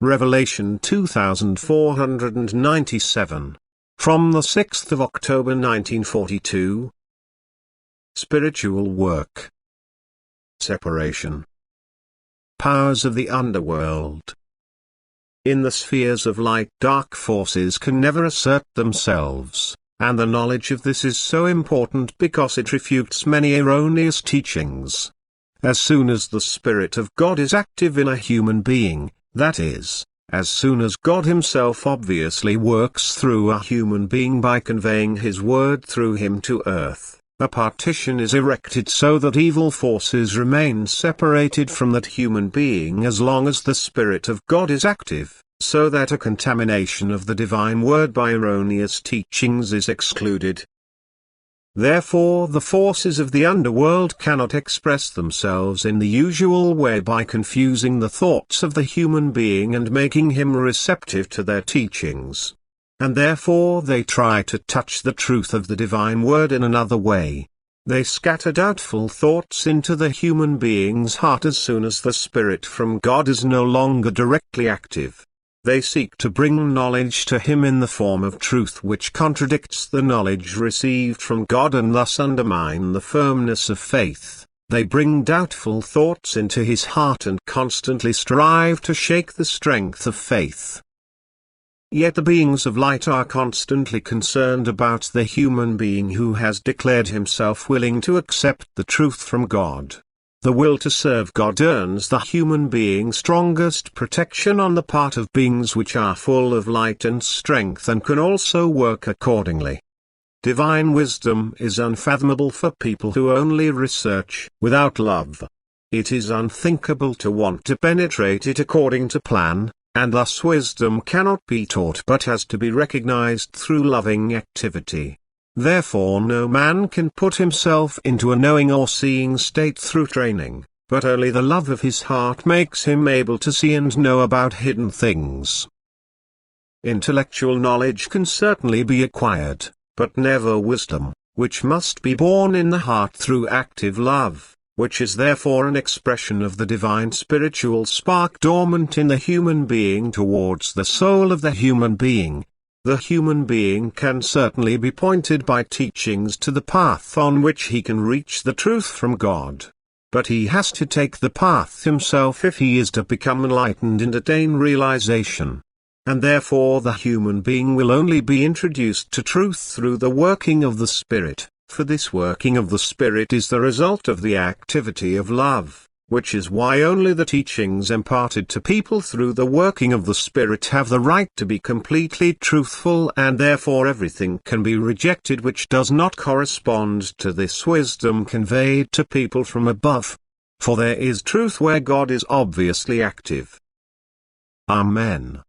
Revelation 2497. From the 6th of October 1942. Spiritual work. Separation. Powers of the underworld. In the spheres of light, dark forces can never assert themselves, and the knowledge of this is so important because it refutes many erroneous teachings. As soon as the Spirit of God is active in a human being, that is, as soon as God Himself obviously works through a human being by conveying His word through him to earth, a partition is erected so that evil forces remain separated from that human being as long as the Spirit of God is active, so that a contamination of the divine word by erroneous teachings is excluded. Therefore the forces of the underworld cannot express themselves in the usual way by confusing the thoughts of the human being and making him receptive to their teachings. And therefore they try to touch the truth of the divine word in another way. They scatter doubtful thoughts into the human being's heart as soon as the Spirit from God is no longer directly active. They seek to bring knowledge to him in the form of truth which contradicts the knowledge received from God and thus undermine the firmness of faith. They bring doubtful thoughts into his heart and constantly strive to shake the strength of faith. Yet the beings of light are constantly concerned about the human being who has declared himself willing to accept the truth from God. The will to serve God earns the human being strongest protection on the part of beings which are full of light and strength and can also work accordingly. Divine wisdom is unfathomable for people who only research without love. It is unthinkable to want to penetrate it according to plan, and thus wisdom cannot be taught but has to be recognized through loving activity. Therefore no man can put himself into a knowing or seeing state through training, but only the love of his heart makes him able to see and know about hidden things. Intellectual knowledge can certainly be acquired, but never wisdom, which must be born in the heart through active love, which is therefore an expression of the divine spiritual spark dormant in the human being towards the soul of the human being. The human being can certainly be pointed by teachings to the path on which he can reach the truth from God. But he has to take the path himself if he is to become enlightened and attain realization. And therefore the human being will only be introduced to truth through the working of the Spirit, for this working of the Spirit is the result of the activity of love. Which is why only the teachings imparted to people through the working of the Spirit have the right to be completely truthful, and therefore everything can be rejected which does not correspond to this wisdom conveyed to people from above. For there is truth where God is obviously active. Amen.